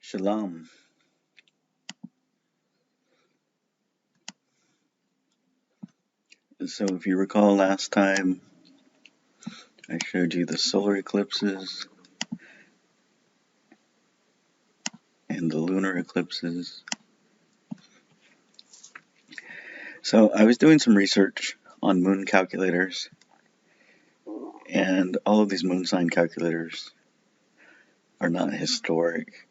Shalom. So if you recall last time, I showed you the solar eclipses and the lunar eclipses. So I was doing some research on moon calculators, and all of these moon sign calculators are not historic.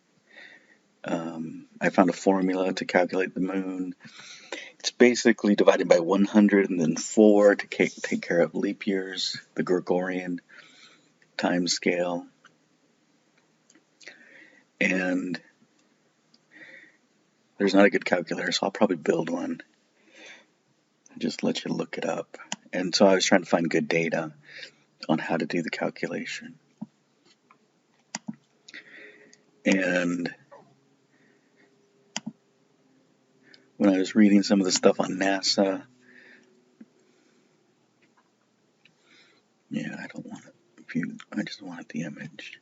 I found a formula to calculate the moon. It's basically divided by 100 and then 4 to take care of leap years, the Gregorian time scale. And there's not a good calculator, so I'll probably build one. Just let you look it up. And so I was trying to find good data on how to do the calculation. And when I was reading some of the stuff on NASA, I don't want it. I just wanted the image.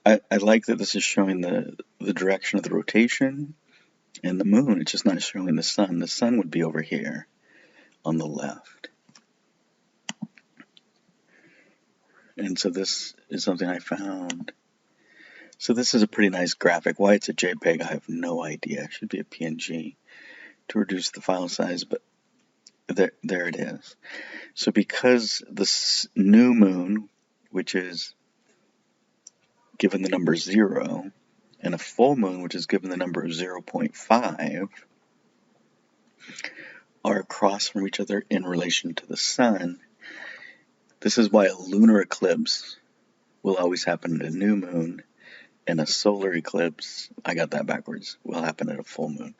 I like that this is showing the direction of the rotation and the moon. It's just not showing the sun. The sun would be over here on the left. And so this is something I found. So this is a pretty nice graphic. Why it's a JPEG, I have no idea. It should be a PNG to reduce the file size, but there it is. So because this new moon, which is given the number 0, and a full moon, which is given the number of 0.5, are across from each other in relation to the sun, this is why a lunar eclipse will always happen at a new moon, and a solar eclipse, I got that backwards, will happen at a full moon.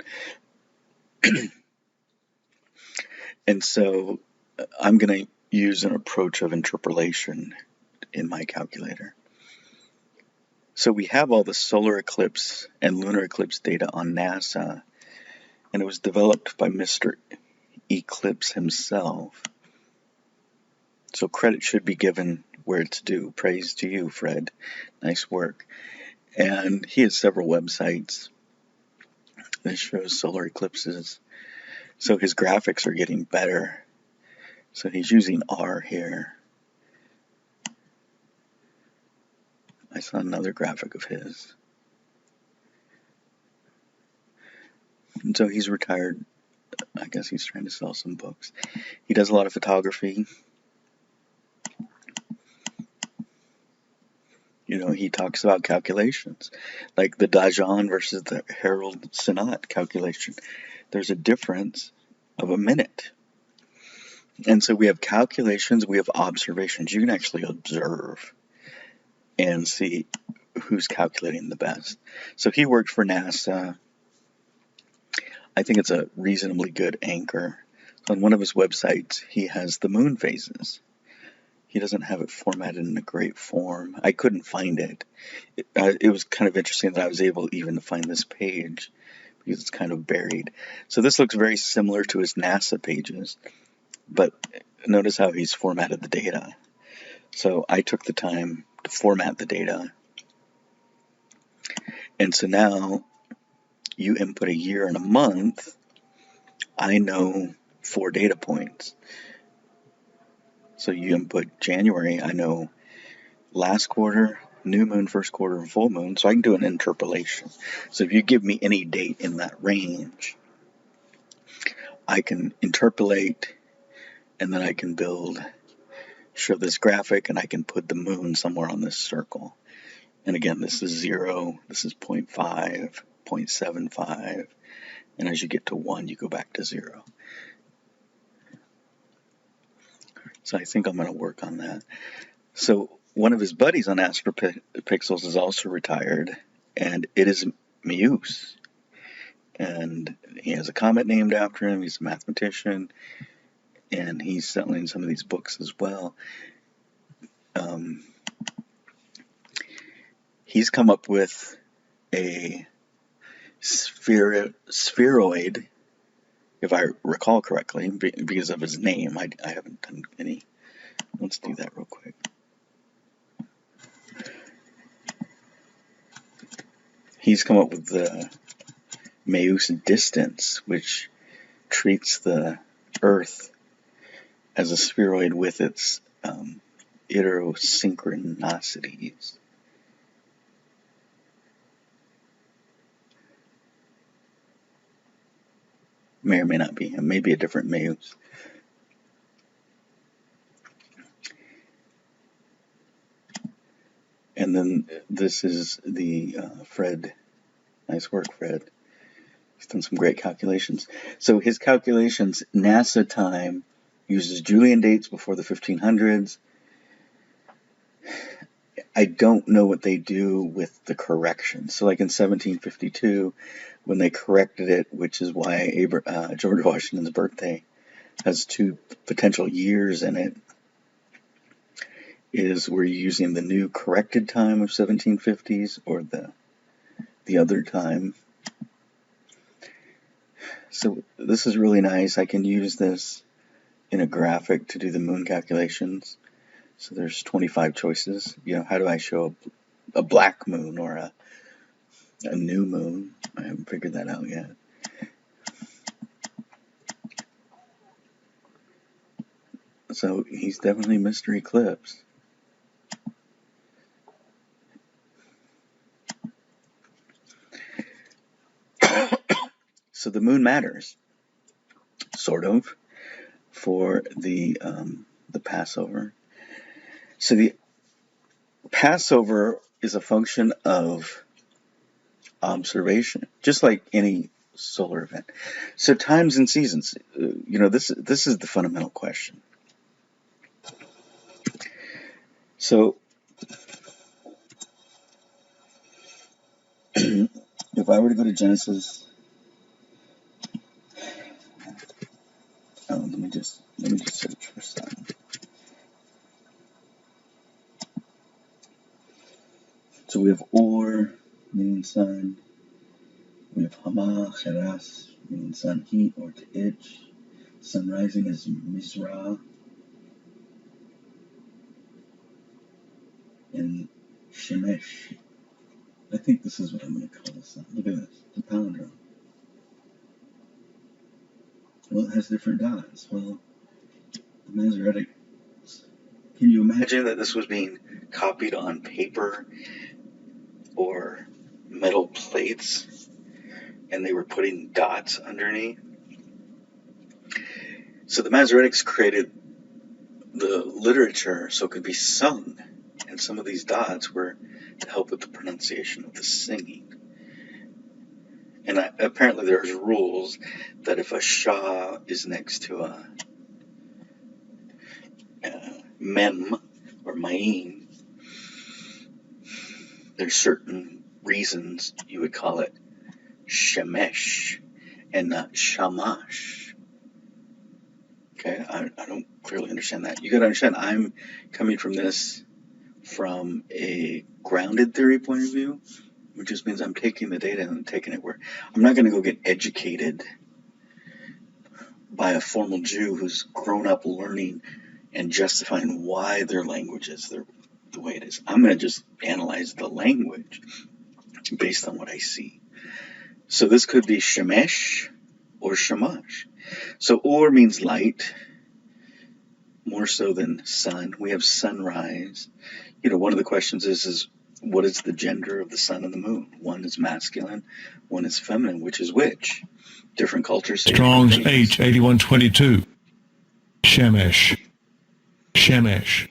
And so I'm going to use an approach of interpolation in my calculator. So we have all the solar eclipse and lunar eclipse data on NASA, and it was developed by Mr. Eclipse himself. So credit should be given where it's due. Praise to you, Fred. Nice work. And he has several websites that shows solar eclipses. So his graphics are getting better. So he's using R here. I saw another graphic of his. And so he's retired. I guess he's trying to sell some books. He does a lot of photography. He talks about calculations, like the Dajan versus the Harold Sinat calculation. There's a difference of a minute. And so we have calculations, we have observations. You can actually observe and see who's calculating the best. So he worked for NASA. I think it's a reasonably good anchor. On one of his websites, he has the moon phases. He doesn't have it formatted in a great form. I couldn't find it. It was kind of interesting that I was able even to find this page because it's kind of buried. So this looks very similar to his NASA pages, but notice how he's formatted the data. So I took the time to format the data. And so now you input a year and a month, I know 4 data points. So you input January, I know last quarter, new moon, first quarter, and full moon, so I can do an interpolation. So if you give me any date in that range, I can interpolate, and then I can show this graphic, and I can put the moon somewhere on this circle. And again, this is 0, this is 0.5, 0.75, and as you get to 1, you go back to 0. So I think I'm going to work on that. So one of his buddies on AstroPixels is also retired, and it is Muse. And he has a comet named after him. He's a mathematician, and he's selling some of these books as well. He's come up with a spheroid if I recall correctly, because of his name. I haven't done any. Let's do that real quick. He's come up with the Meus distance, which treats the Earth as a spheroid with its idrosynchronicities. May or may not be him, maybe a different Meus. And then this is the Fred. Nice work, Fred. He's done some great calculations. So his calculations, NASA time, uses Julian dates before the 1500s. I don't know what they do with the corrections. So like in 1752, when they corrected it, which is why George Washington's birthday has 2 potential years in it, is we're using the new corrected time of 1750s or the other time. So this is really nice. I can use this in a graphic to do the moon calculations. So there's 25 choices. How do I show a black moon or a new moon? I haven't figured that out yet. So he's definitely Mr. Eclipse. So the moon matters, sort of, for the Passover. So the Passover is a function of observation, just like any solar event. So times and seasons, this is the fundamental question. So if I were to go to Genesis, let me just search for sun. So we have Or, meaning sun. We have Hama, Cheras, meaning sun, heat, or to itch. Sun rising is Mizra. And Shemesh. I think this is what I'm going to call the sun. Look at this, the palindrome. Well, it has different dots. Well, the Masoretic. Can you imagine that this was being copied on paper or metal plates and they were putting dots underneath? So the Masoretics created the literature so it could be sung, and some of these dots were to help with the pronunciation of the singing. And apparently there's rules that if a Shah is next to a Mem or Ma'in, there's certain reasons you would call it Shemesh and not Shamash. Okay, I don't clearly understand that. You got to understand, I'm coming from this from a grounded theory point of view, which just means I'm taking the data and taking it where I'm not going to go get educated by a formal Jew who's grown up learning and justifying why their language is the way it is. I'm going to just analyze the language based on what I see. So this could be Shemesh or Shamash. So Or means light, more so than sun. We have sunrise. One of the questions is what is the gender of the sun and the moon? One is masculine, one is feminine. Which is which? Different cultures say Strong's different things. H8122. Shemesh. Shemesh.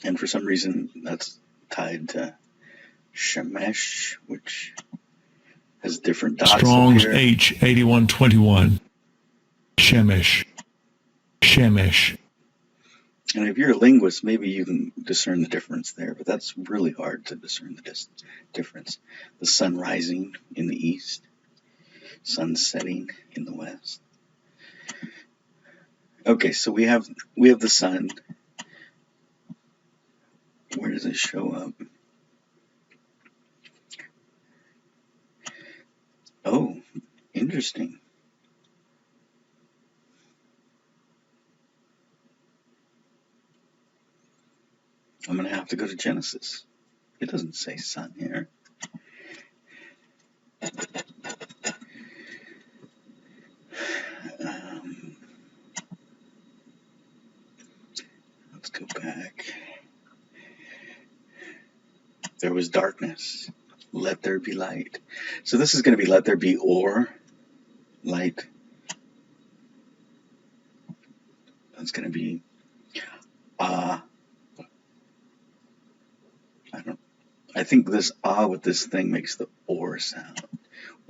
And for some reason, that's tied to Shemesh, which has different dots Strong's up here. H8121. Shemesh. Shemesh. And if you're a linguist, maybe you can discern the difference there, but that's really hard to discern the difference. The sun rising in the east, sun setting in the west. Okay, so we have the sun. Where does it show up? Oh, interesting. I'm going to have to go to Genesis. It doesn't say sun here. Um, let's go back. There was darkness. Let there be light. So this is going to be let there be or light. That's going to be I think this with this thing makes the or sound.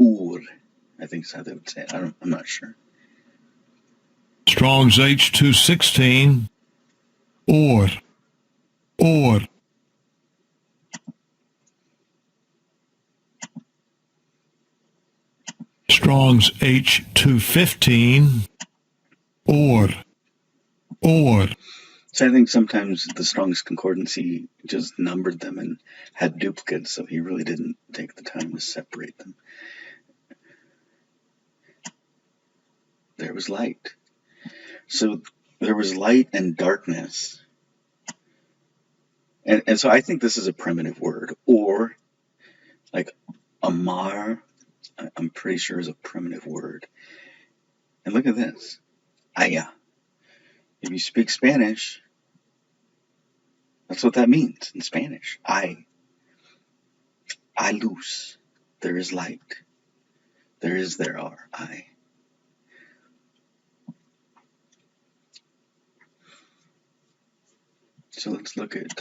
Ur. I think is how they would say it. I'm not sure. Strong's H216. Or. Strong's H215. Or. So I think sometimes the Strong's Concordancy just numbered them and had duplicates, so he really didn't take the time to separate them. There was light. So there was light and darkness. And so I think this is a primitive word. Or, like, amar, I'm pretty sure is a primitive word. And look at this. Aya. If you speak Spanish, that's what that means in Spanish. Hay luz. There is light. There are. Hay. So let's look at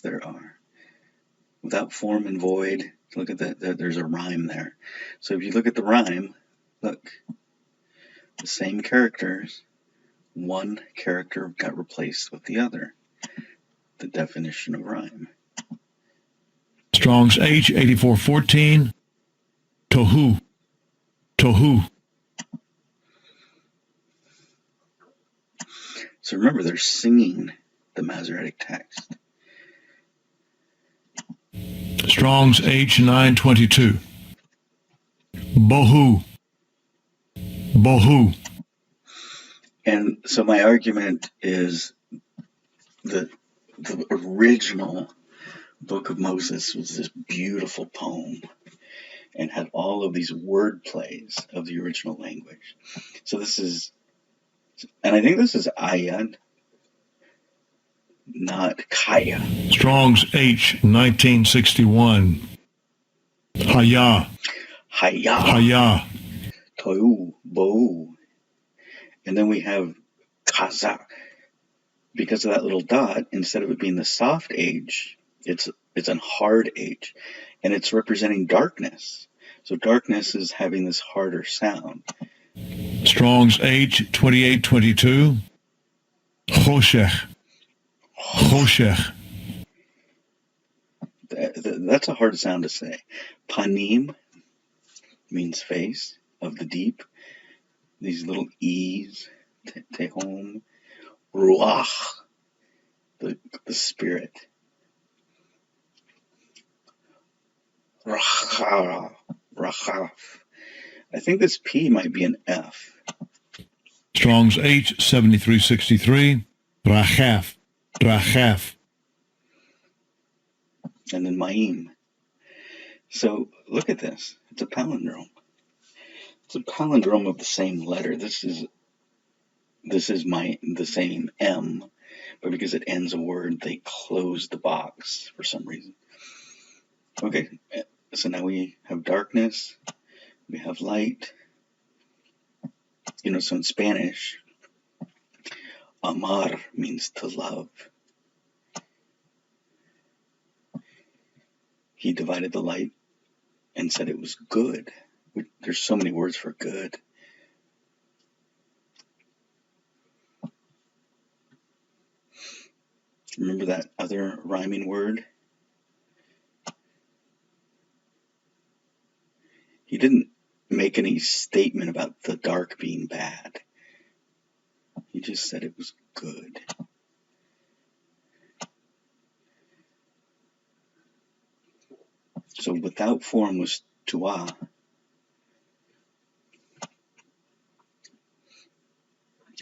there are. Without form and void, look at that. There's a rhyme there. So if you look at the rhyme, look, the same characters, one character got replaced with the other. The definition of rhyme. Strong's H8414. Tohu. So remember, they're singing the Masoretic text. Strong's H922. Bohu. And so my argument is that the original Book of Moses was this beautiful poem and had all of these word plays of the original language. So this is, and I think this is Ayan, not Kaya. Strong's H1961. Haya. Tohu, Bohu. And then we have Kazakh. Because of that little dot, instead of it being the soft H, it's a hard H. And it's representing darkness. So darkness is having this harder sound. Strong's H2822. Choshech. That's a hard sound to say. Panim means face of the deep. These little E's. Tehom. Ruach. The spirit. Rachaf. I think this P might be an F. Strong's H7363. Rachaf. And then Ma'im. So look at this. It's a palindrome. It's a palindrome of the same letter. This is the same M, but because it ends a word, they close the box for some reason. Okay, so now we have darkness, we have light. So in Spanish, amar means to love. He divided the light and said it was good. There's so many words for good. Remember that other rhyming word? He didn't make any statement about the dark being bad. He just said it was good. So without form was tuah.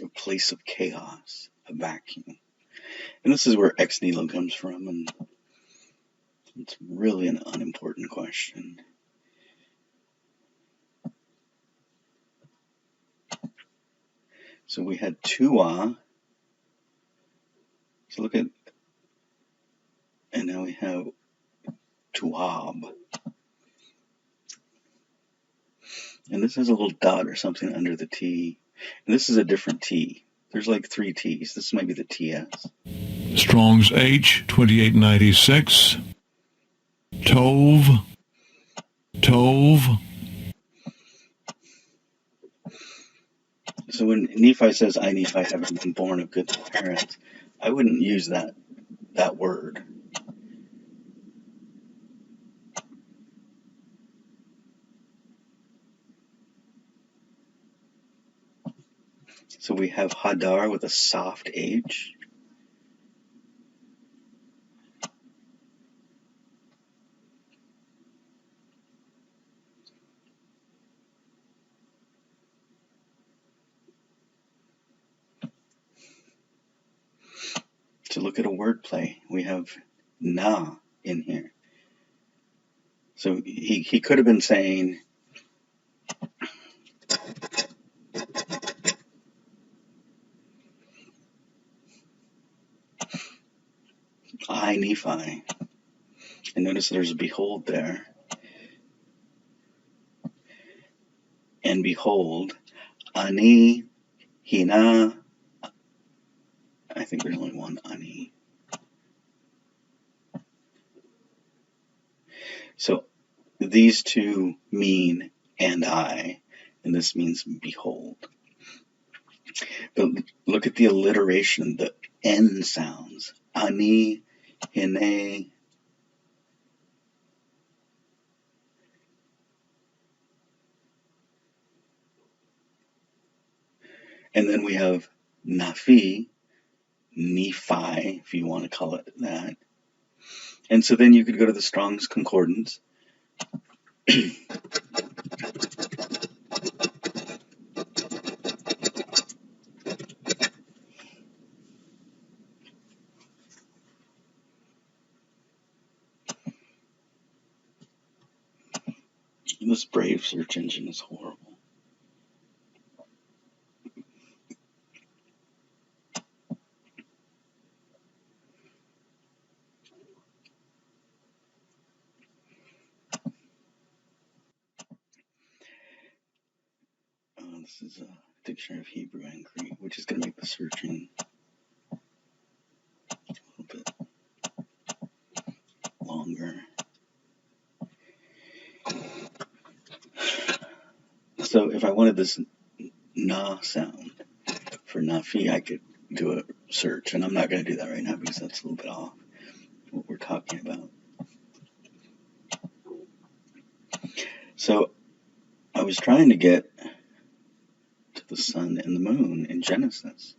A place of chaos, a vacuum. And this is where ex nihilo comes from, and it's really an unimportant question. So we had tuah. So look at, and now we have tuab. And this has a little dot or something under the T. And this is a different T. There's like 3 T's. This might be the TS. Strong's H, 2896. Tove. Tove. So when Nephi says, I, Nephi, having been born of good parents, I wouldn't use that word. So we have Hadar with a soft H. To look at a wordplay, we have na in here. So he could have been saying, I, Nephi. And notice there's a behold there. And behold, ani, hina. I think there's only one ani. So these two mean and I, and this means behold. But look at the alliteration, the N sounds. Ani, hine. And then we have Naphi, Nephi, if you want to call it that. And so then you could go to the Strong's Concordance. This Brave search engine is horrible. This is a dictionary of Hebrew and Greek, which is going to make the searching a little bit longer. So if I wanted this na sound for Nafi, I could do a search, and I'm not going to do that right now because that's a little bit off what we're talking about. So I was trying to get to the sun and the moon in Genesis.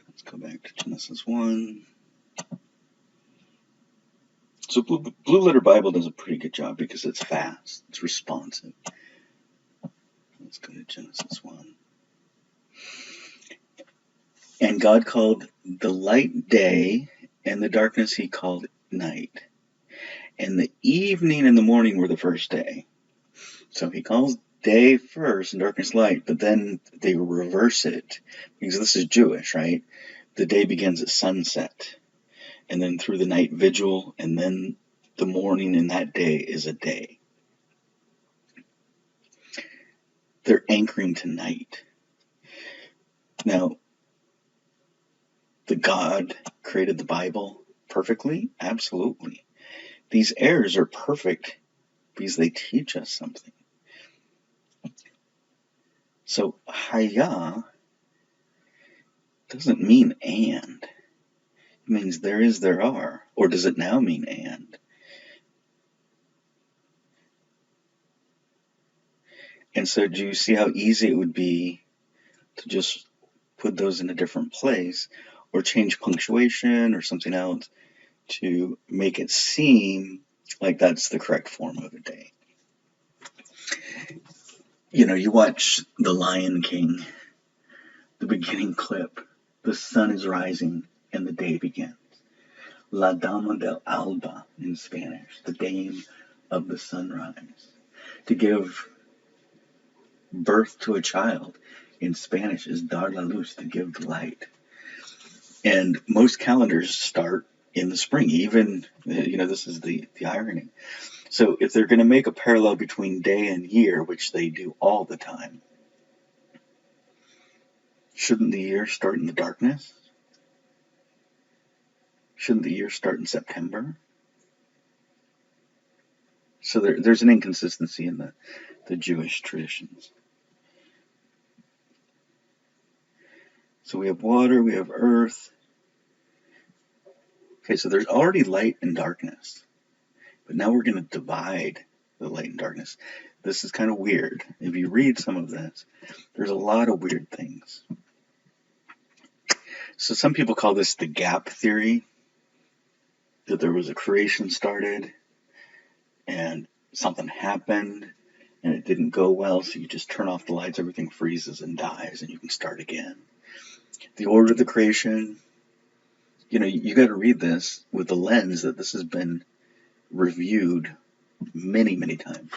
Let's go back to Genesis 1. So Blue Letter Bible does a pretty good job because it's fast, it's responsive. Let's go to Genesis 1. And God called the light day, and the darkness he called night. And the evening and the morning were the first day. So he calls day first and darkness light, but then they reverse it because this is Jewish, right? The day begins at sunset, and then through the night vigil, and then the morning in that day is a day. They're anchoring to night. Now, the God created the Bible perfectly? Absolutely. These errors are perfect because they teach us something. So, haya doesn't mean and. It means there is, there are. Or does it now mean and? And so do you see how easy it would be to just put those in a different place or change punctuation or something else to make it seem like that's the correct form of a day. You know, you watch The Lion King, the beginning clip, the sun is rising and the day begins. La Dama del Alba in Spanish, the dame of the sunrise. To give birth to a child in Spanish is dar la luz, to give light. And most calendars start in the spring, even, you know, this is the irony. So if they're going to make a parallel between day and year, which they do all the time, shouldn't the year start in the darkness? Shouldn't the year start in September? So there's an inconsistency in the Jewish traditions. So we have water, we have earth. Okay, so there's already light and darkness. But now we're going to divide the light and darkness. This is kind of weird. If you read some of this, there's a lot of weird things. So some people call this the gap theory, that there was a creation started and something happened and it didn't go well, so you just turn off the lights, everything freezes and dies, and you can start again. The order of the creation, you know, you got to read this with the lens that this has been reviewed many, many times.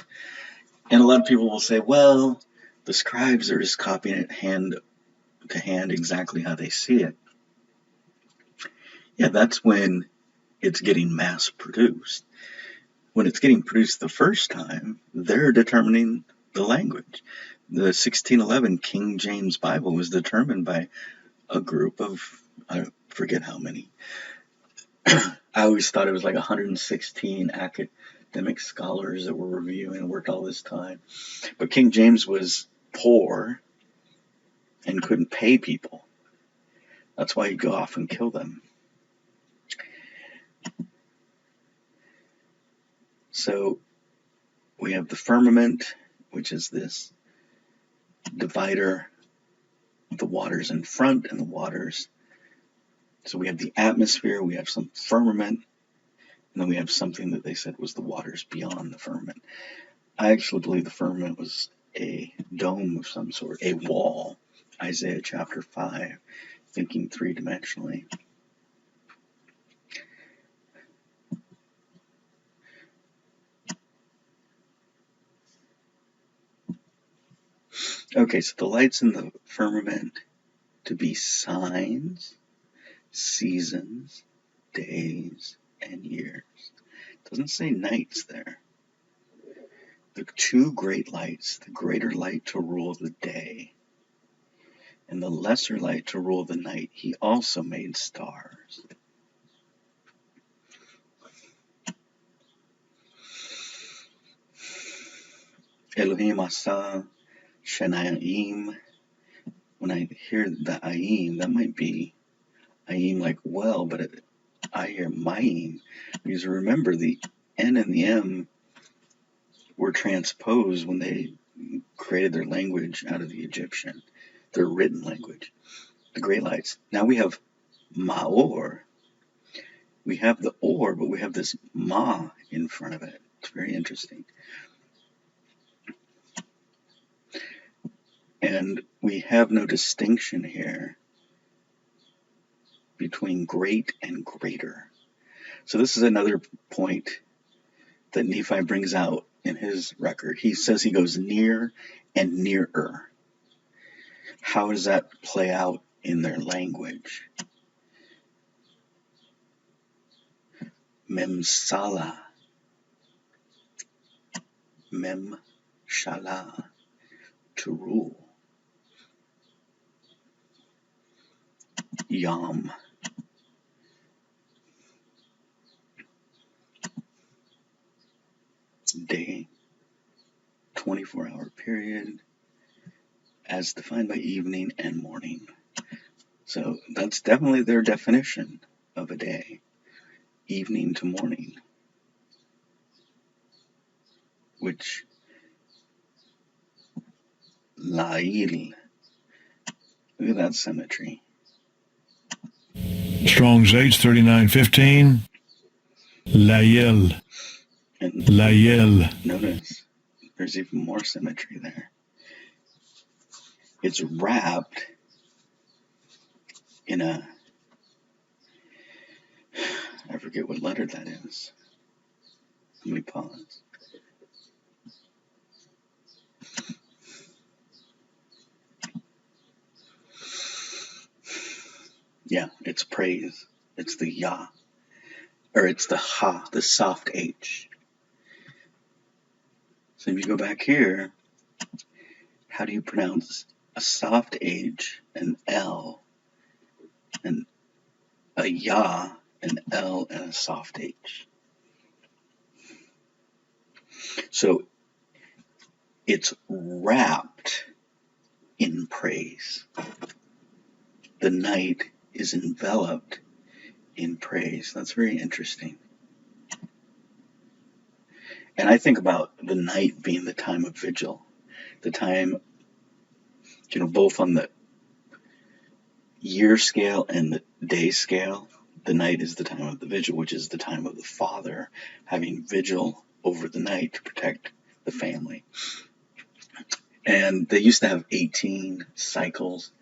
And a lot of people will say, well, the scribes are just copying it hand to hand exactly how they see it. Yeah, that's when it's getting mass produced. When it's getting produced the first time, they're determining the language. The 1611 King James Bible was determined by a group of, I forget how many. I always thought it was like 116 academic scholars that were reviewing and worked all this time. But King James was poor and couldn't pay people. That's why he'd go off and kill them. So we have the firmament, which is this divider of the waters in front and the waters. So we have the atmosphere, we have some firmament, and then we have something that they said was the waters beyond the firmament. I actually believe the firmament was a dome of some sort, a wall. Isaiah chapter 5, thinking three-dimensionally. Okay, so the lights in the firmament to be signs, seasons, days, and years. It doesn't say nights there. The two great lights, the greater light to rule the day, and the lesser light to rule the night, he also made stars. Elohim asa shenayim. When I hear the ayim, that might be ayim like well, but I hear mayim, because remember the N and the M were transposed when they created their language out of the Egyptian, their written language, the great lights. Now we have Maor. We have the or, but we have this Ma in front of it. It's very interesting. And we have no distinction here between great and greater. So this is another point that Nephi brings out in his record. He says he goes near and nearer. How does that play out in their language? Memsala, Memshala, to rule. Yom, day, 24-hour period, as defined by evening and morning. So that's definitely their definition of a day, evening to morning, which La'il, look at that symmetry. Strong's H 3915. Layel. And Layel. notice there's even more symmetry there. It's wrapped in a, I forget what letter that is. Let me pause. Yeah, it's praise. It's the Yah. Or it's the Ha, the soft H. So if you go back here, how do you pronounce a soft H, an L, and a Yah, an L, and a soft H? So it's wrapped in praise. The night is enveloped in praise. That's very interesting. And I think about the night being the time of vigil, the time, both on the year scale and the day scale. The night is the time of the vigil, which is the time of the father having vigil over the night to protect the family. And they used to have 18 cycles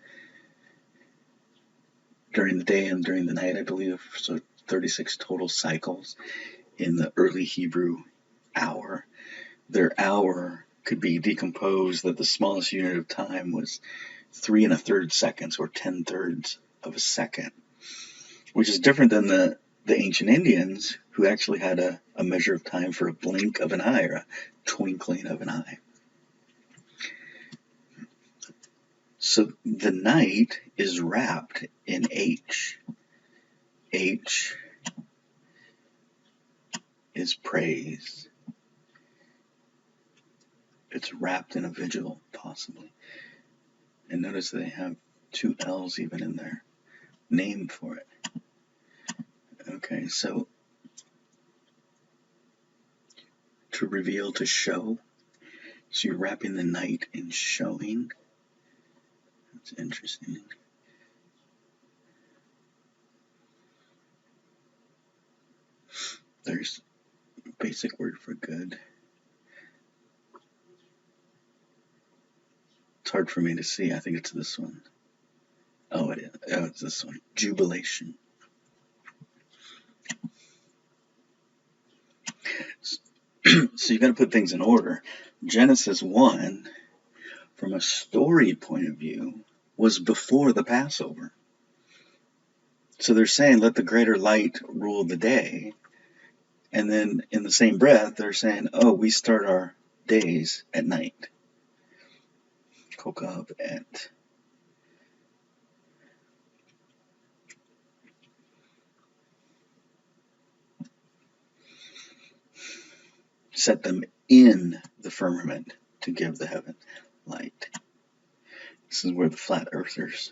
during the day and during the night, I believe. So 36 total cycles in the early Hebrew hour. Their hour could be decomposed that the smallest unit of time was 3 1/3 seconds, or 10/3 of a second, which is different than the ancient Indians, who actually had a measure of time for a blink of an eye or a twinkling of an eye. So the night is wrapped in H. H is praise. It's wrapped in a vigil, possibly. And notice they have 2 L's even in their name for it. Okay, so to reveal, to show. So you're wrapping the night in showing. That's interesting. There's a basic word for good. It's hard for me to see. I think it's this one. Oh, it is. Oh, it's this one. Jubilation. So you got to put things in order. Genesis 1, from a story point of view, was before the Passover. So they're saying, let the greater light rule the day. And then in the same breath, they're saying, oh, we start our days at night. Kokav et. Set them in the firmament to give the heaven light. This is where the flat earthers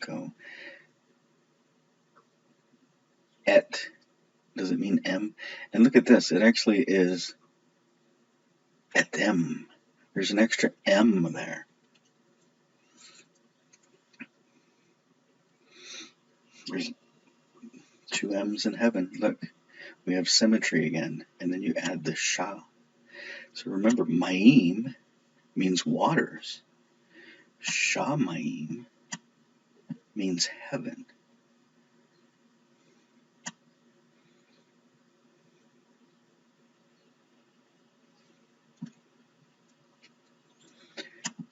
go. Et, does it mean M? And look at this, it actually is etem. There's an extra M there. There's 2 M's in heaven. Look, we have symmetry again, and then you add the Shah. So remember, Mayim means waters. Shamayim means heaven.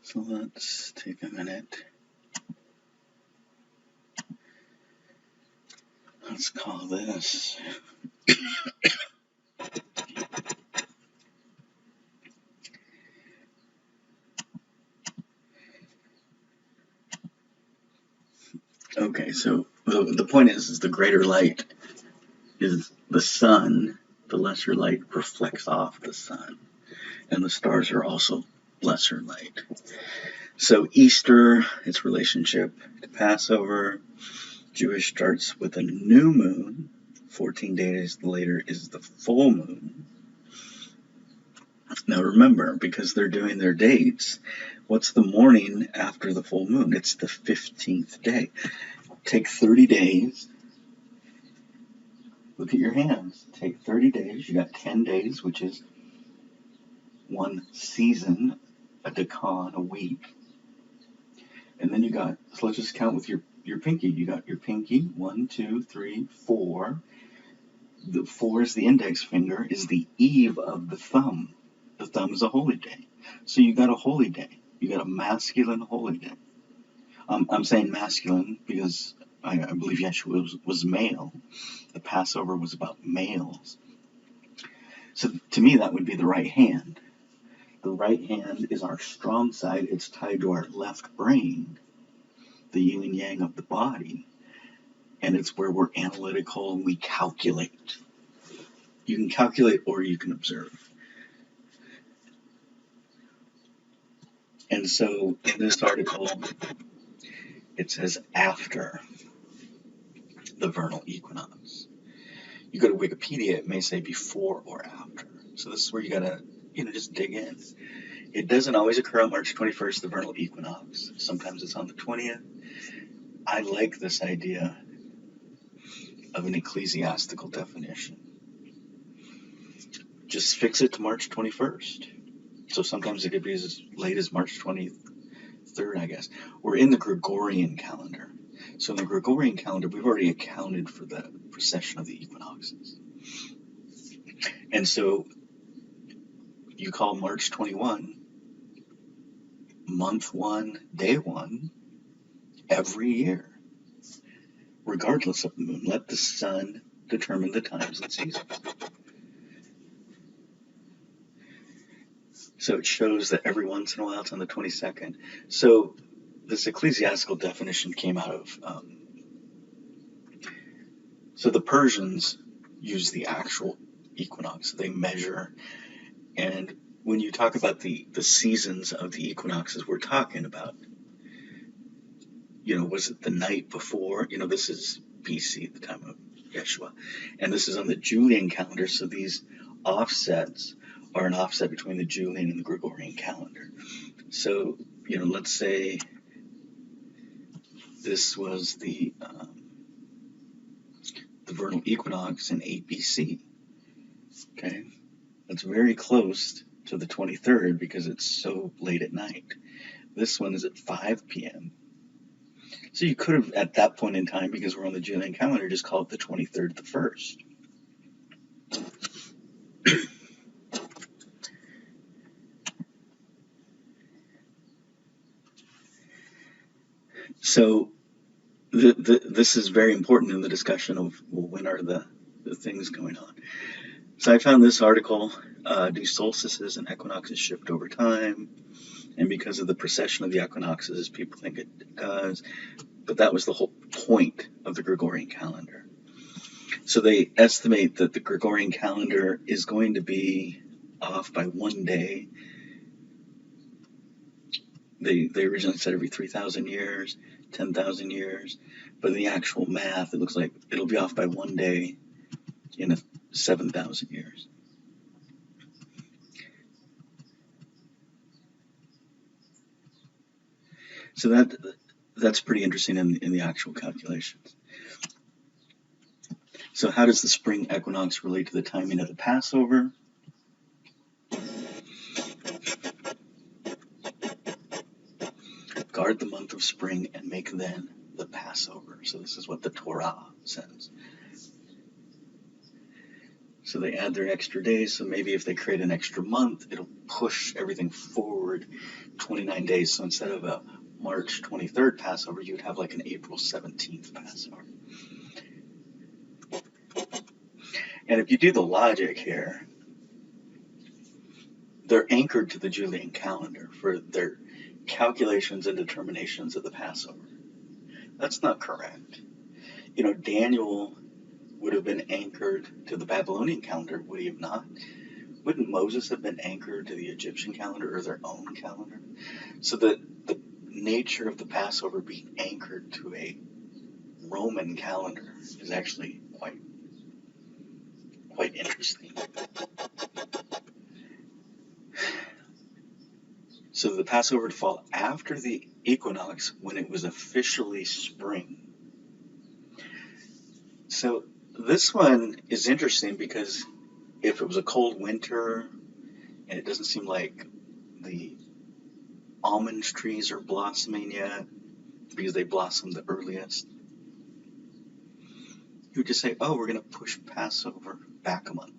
So let's take a minute. Let's call this okay, so the point is the greater light is the sun, the lesser light reflects off the sun, and the stars are also lesser light. So Easter, its relationship to Passover, Jewish starts with a new moon. 14 days later is the full moon. Now remember, because they're doing their dates, what's the morning after the full moon? It's the 15th day. Take 30 days Look at your hands. Take 30 days. You got 10 days, which is one season, a decan, a week. And then you got, so let's just count with your pinky. You got your pinky, 1, 2, 3, 4. The 4 is the index finger, is the eve of the thumb. The thumb is a holy day. So you got a holy day. You got a masculine holy day. I'm saying masculine because I believe Yeshua was male. The Passover was about males. So to me, that would be the right hand. The right hand is our strong side. It's tied to our left brain, the yin and yang of the body. And it's where we're analytical and we calculate. You can calculate or you can observe. And so in this article, it says after the vernal equinox. You go to Wikipedia, it may say before or after. So this is where you gotta, just dig in. It doesn't always occur on March 21st, the vernal equinox. Sometimes it's on the 20th. I like this idea of an ecclesiastical definition. Just fix it to March 21st. So sometimes it could be as late as March 23rd, I guess. We're in the Gregorian calendar. So in the Gregorian calendar, we've already accounted for the precession of the equinoxes. And so you call March 21 month 1, day 1, every year, regardless of the moon. Let the sun determine the times and seasons. So it shows that every once in a while it's on the 22nd. So this ecclesiastical definition came out of, so the Persians use the actual equinox. They measure, and when you talk about the seasons of the equinoxes we're talking about, was it the night before? This is BC, the time of Yeshua. And this is on the Julian calendar, so these offsets are an offset between the Julian and the Gregorian calendar. So, let's say this was the vernal equinox in 8 BC. Okay? That's very close to the 23rd because it's so late at night. This one is at 5 p.m. So you could have, at that point in time, because we're on the Julian calendar, just call it the 23rd, the 1st. So this is very important in the discussion of, well, when are the things going on? So I found this article, do solstices and equinoxes shift over time? And because of the precession of the equinoxes, people think it does. But that was the whole point of the Gregorian calendar. So they estimate that the Gregorian calendar is going to be off by 1 day. They originally said every 3,000 years, 10,000 years. But in the actual math, it looks like it'll be off by 1 day in 7,000 years. So that's pretty interesting in the actual calculations. So how does the spring equinox relate to the timing of the Passover? Guard the month of spring and make then the Passover. So this is what the Torah says. So they add their extra days. So maybe if they create an extra month, it'll push everything forward 29 days. So instead of a March 23rd Passover, you'd have like an April 17th Passover. And if you do the logic here, they're anchored to the Julian calendar for their calculations and determinations of the Passover. That's not correct. Daniel would have been anchored to the Babylonian calendar, would he have not? Wouldn't Moses have been anchored to the Egyptian calendar or their own calendar? So the nature of the Passover being anchored to a Roman calendar is actually quite interesting. So the Passover to fall after the equinox when it was officially spring. So This one is interesting because if it was a cold winter and it doesn't seem like the almond trees are blossoming yet because they blossom the earliest, you would just say, oh, we're going to push Passover back a month.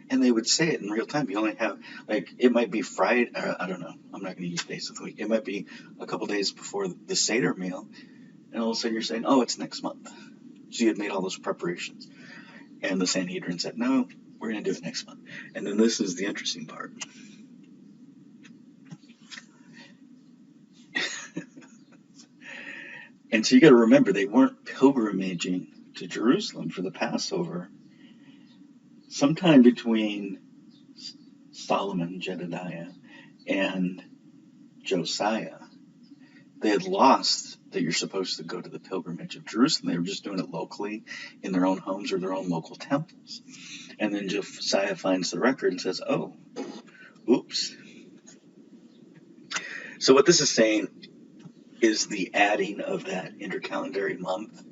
And they would say it in real time. You only have, like, it might be Friday, I don't know, I'm not going to use days of the week. It might be a couple days before the Seder meal, and all of a sudden you're saying, oh, it's next month. So you had made all those preparations. And the Sanhedrin said, no, we're going to do it next month. And then this is the interesting part. And so you got to remember, they weren't pilgrimaging to Jerusalem for the Passover. Sometime between Solomon, Jedediah, and Josiah, they had lost that you're supposed to go to the pilgrimage of Jerusalem. They were just doing it locally in their own homes or their own local temples. And then Josiah finds the record and says, oh, oops. So what this is saying is the adding of that intercalendary month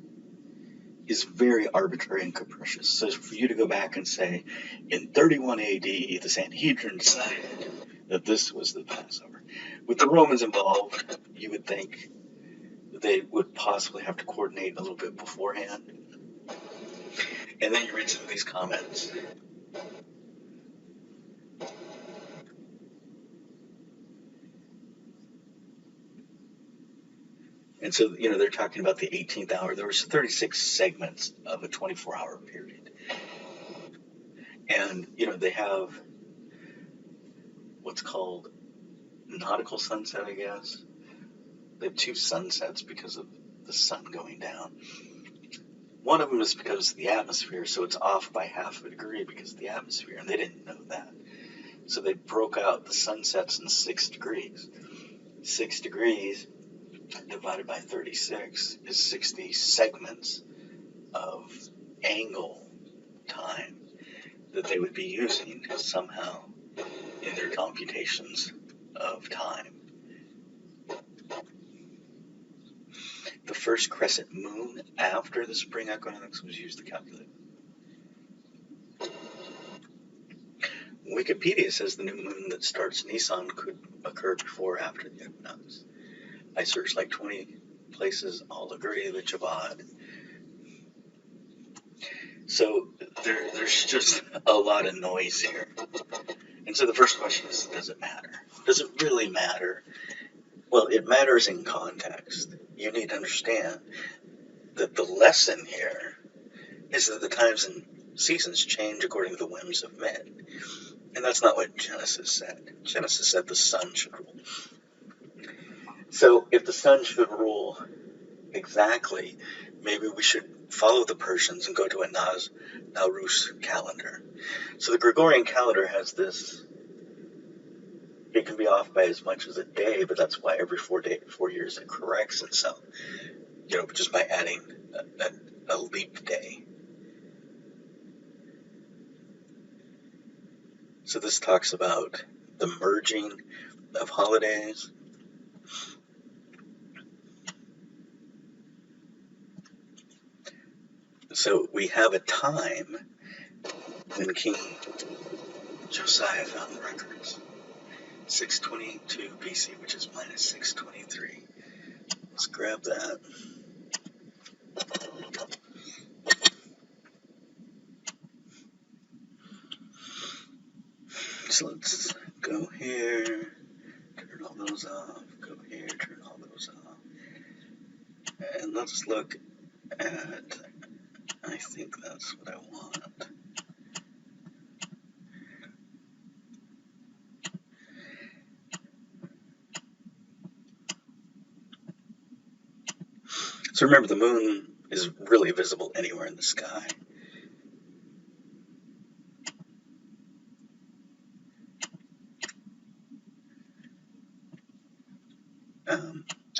is very arbitrary and capricious. So for you to go back and say, in 31 AD, the Sanhedrin decided that this was the Passover. With the Romans involved, you would think that they would possibly have to coordinate a little bit beforehand. And then you read some of these comments. And so, they're talking about the 18th hour. There was 36 segments of a 24-hour period. And, they have what's called nautical sunset, I guess. They have two sunsets because of the sun going down. One of them is because of the atmosphere, so it's off by half a degree because of the atmosphere, and they didn't know that. So they broke out the sunsets in 6 degrees. 6 degrees divided by 36 is 60 segments of angle time that they would be using somehow in their computations of time. The first crescent moon after the spring equinox was used to calculate. Wikipedia says the new moon that starts Nisan could occur before or after the equinox. I searched like 20 places, all agree with Javad. So there's just a lot of noise here. And so the first question is, does it matter? Does it really matter? Well, it matters in context. You need to understand that the lesson here is that the times and seasons change according to the whims of men. And that's not what Genesis said. Genesis said the sun should rule. So if the sun should rule exactly, maybe we should follow the Persians and go to a Nowruz calendar. So the Gregorian calendar has this, it can be off by as much as a day, but that's why every 4 years it corrects itself, just by adding a leap day. So this talks about the merging of holidays. So we have a time when King Josiah found the records. 622 BC, which is minus 623. Let's grab that. So let's go here, turn all those off, go here, turn all those off. And let's look at, I think that's what I want. So remember, the moon is really visible anywhere in the sky.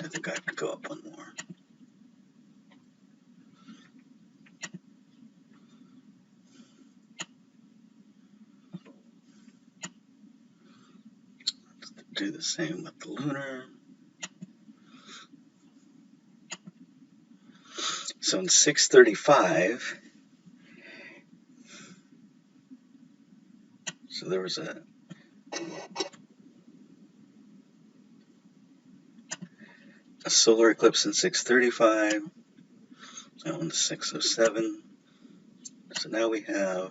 I think I have to go up one more. Let's do the same with the lunar. So in 635, So there was a solar eclipse in 635, that one's 607. So now we have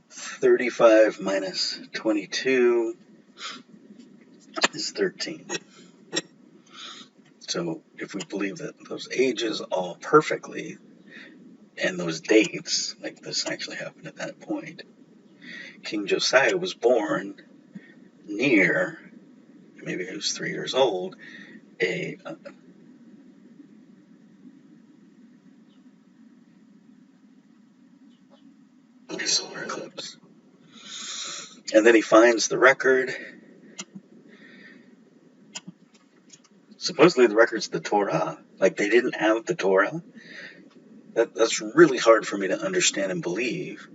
35 minus 22 is 13. So if we believe that those ages all perfectly, and those dates, like this actually happened at that point, King Josiah was born near, maybe he was 3 years old, a solar eclipse. And then he finds the record. Supposedly the record's the Torah. Like they didn't have the Torah. That's really hard for me to understand and believe.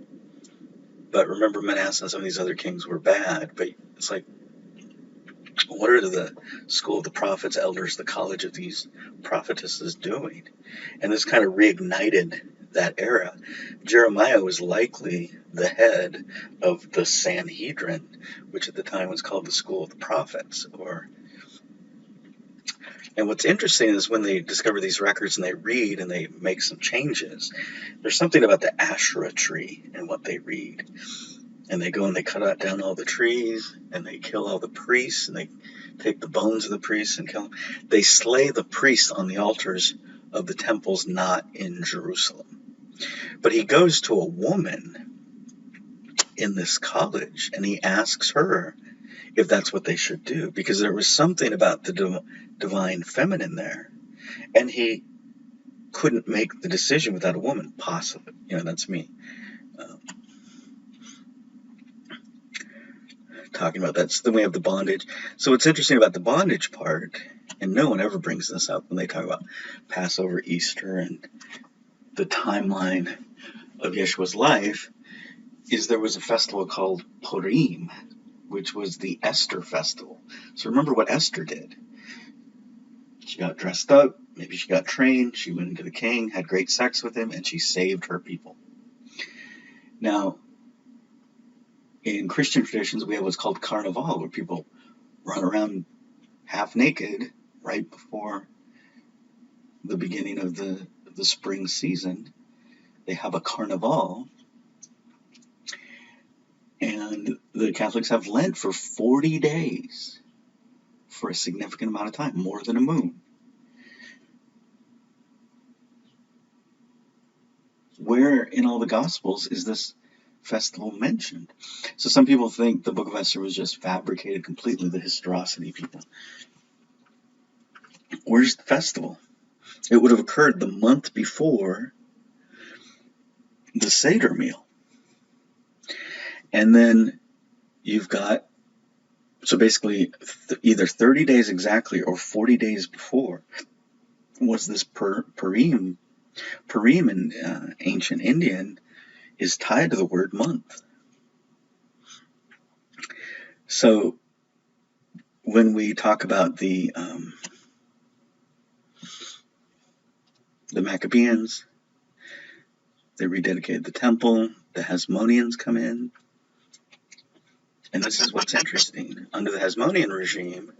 But remember, Manasseh and some of these other kings were bad. But it's like, what are the school of the prophets, elders, the college of these prophetesses doing? And this kind of reignited that era. Jeremiah was likely the head of the Sanhedrin, which at the time was called the school of the prophets. And what's interesting is when they discover these records and they read and they make some changes, there's something about the Asherah tree and what they read. And they go and they cut down all the trees and they kill all the priests and they take the bones of the priests and kill them. They slay the priests on the altars of the temples not in Jerusalem. But he goes to a woman in this college and he asks her if that's what they should do, because there was something about the divine feminine there, and he couldn't make the decision without a woman, possibly. That's me talking about that. So then we have the bondage. So what's interesting about the bondage part, and no one ever brings this up when they talk about Passover, Easter, and the timeline of Yeshua's life, is there was a festival called Purim, which was the Esther festival. So remember what Esther did. She got dressed up, maybe she got trained, she went into the king, had great sex with him, and she saved her people. Now, in Christian traditions, we have what's called Carnival, where people run around half naked right before the beginning of the spring season. They have a Carnival, and the Catholics have Lent for 40 days for a significant amount of time, more than a moon. Where in all the Gospels is this festival mentioned? So some people think the book of Esther was just fabricated completely, the historicity people. Where's the festival? It would have occurred the month before the Seder meal. And then you've got, so basically either 30 days exactly or 40 days before was this Purim. Purim in ancient Indian is tied to the word month. So when we talk about the Maccabees, they rededicated the temple, the Hasmoneans come in, and this is what's interesting. Under the Hasmonean regime,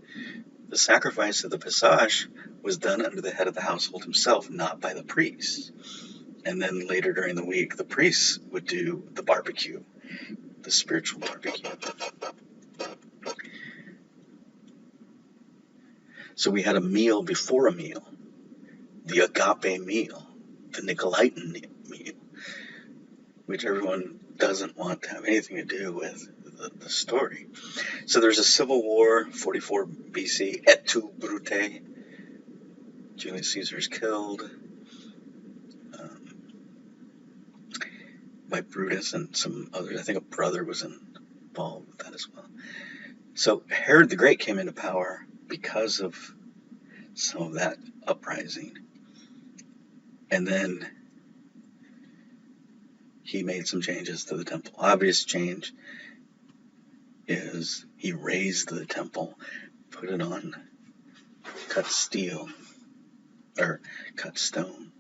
the sacrifice of the Pesach was done under the head of the household himself, not by the priests. And then later during the week, the priests would do the barbecue, the spiritual barbecue. So we had a meal before a meal, the agape meal, the Nicolaitan meal, which everyone doesn't want to have anything to do with the story. So there's a civil war, 44 BC, et tu, Brute. Julius Caesar is killed by Brutus and some others. I think a brother was involved with that as well. So Herod the Great came into power because of some of that uprising. And then he made some changes to the temple. Obvious change is he raised the temple, put it on cut steel, or cut stone.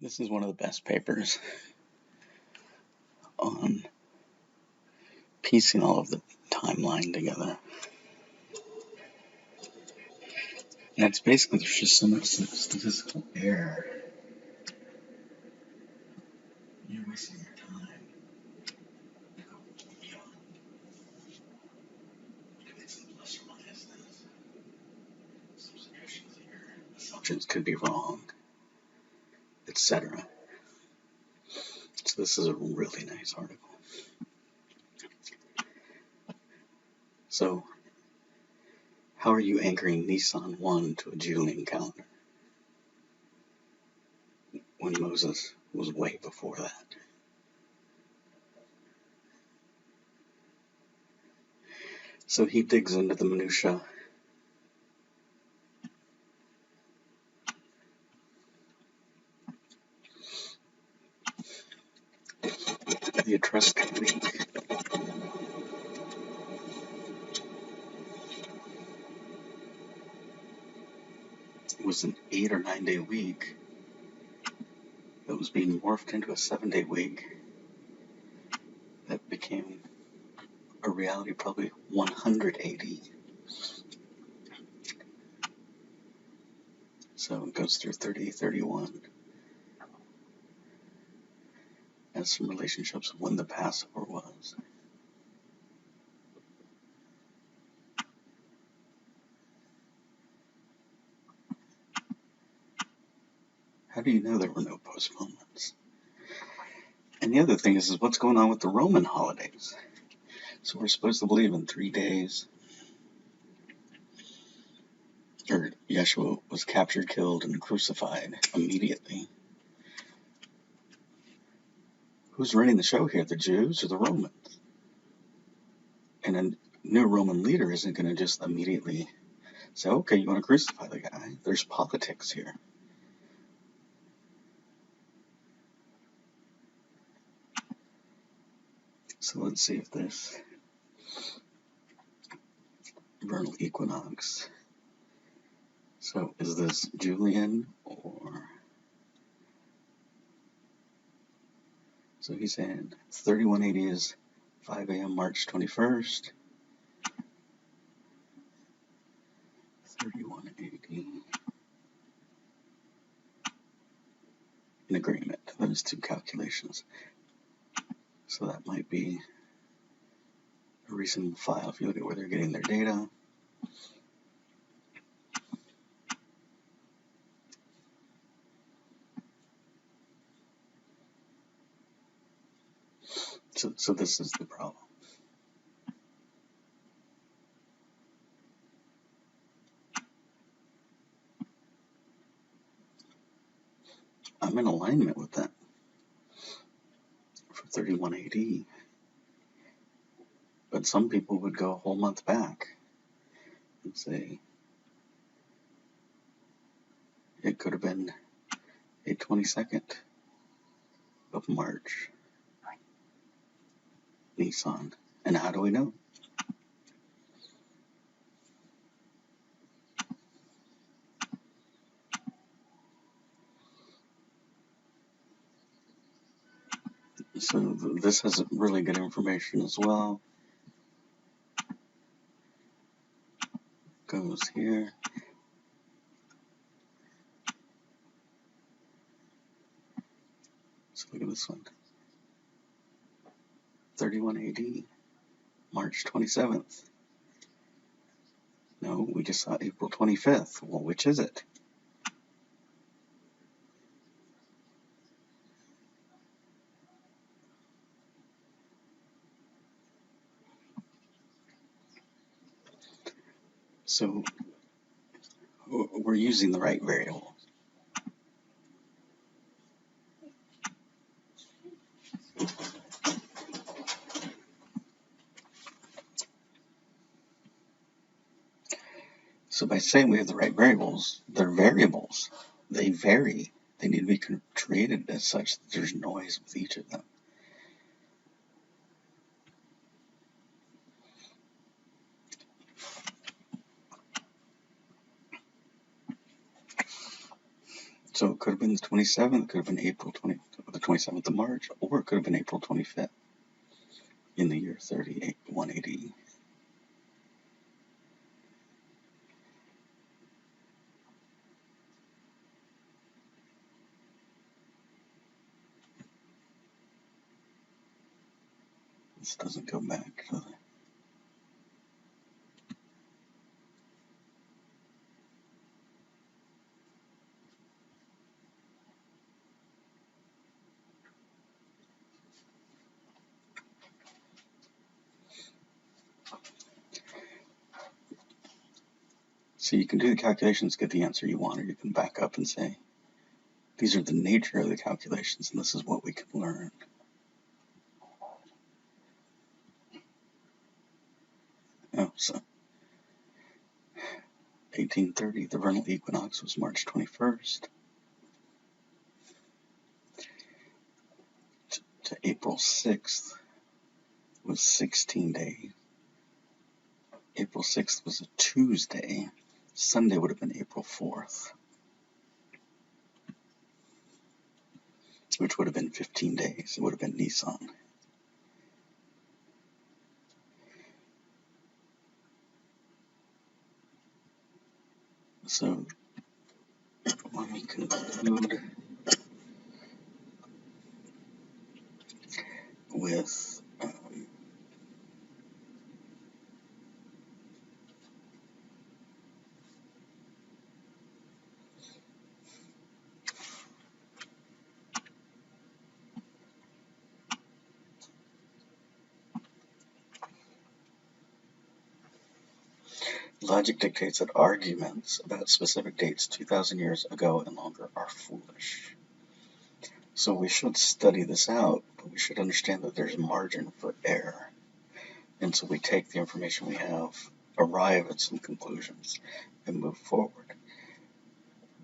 This is one of the best papers on piecing all of the timeline together. And it's basically, there's just so much statistical error. You're wasting your time. Go beyond. Look at some plus or minus this. Some suggestions here. Assumptions could be wrong, etc. So this is a really nice article. So, how are you anchoring Nisan 1 to a Julian calendar when Moses was way before that? So he digs into the minutia. The Etruscan week was an 8 or 9 day week that was being morphed into a 7-day week that became a reality probably 180. So it goes through 30, 31. Has some relationships with when the Passover was. How do you know there were no postponements? And the other thing is what's going on with the Roman holidays? So we're supposed to believe in 3 days. Or Yeshua was captured, killed, and crucified immediately. Who's running the show here, the Jews or the Romans? And a new Roman leader isn't going to just immediately say, okay, you want to crucify the guy? There's politics here. So let's see if this vernal equinox. So is this Julian or... So he's saying 3180 is 5 a.m. March 21st. 3180. In agreement. Those two calculations. So that might be a reasonable file if you look at where they're getting their data. So this is the problem. I'm in alignment with that for 3180. But some people would go a whole month back and say it could have been a 22nd of March, Nisan. And how do we know? So this has really good information as well. Goes here. So look at this one. 31 AD, March 27th. No, we just saw April 25th. Well, which is it? So we're using the right variable. So by saying we have the right variables, they're variables. They vary. They need to be created as such that there's noise with each of them. So it could have been the 27th, it could have been the 27th of March, or it could have been April 25th in the year 180. This doesn't go back to the... So you can do the calculations, get the answer you want, or you can back up and say, these are the nature of the calculations, and this is what we can learn. Oh, so 1830, the vernal equinox was March 21st to April 6th was 16 days. April 6th was a Tuesday. Sunday would have been April 4th, which would have been 15 days. It would have been Nisan. So let me conclude with logic dictates that arguments about specific dates 2,000 years ago and longer are foolish. So we should study this out, but we should understand that there's a margin for error. And so we take the information we have, arrive at some conclusions, and move forward.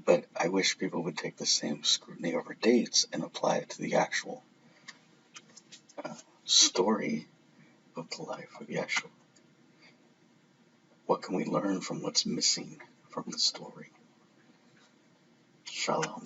But I wish people would take the same scrutiny over dates and apply it to the actual story of the life of Yeshua. What can we learn from what's missing from the story? Shalom.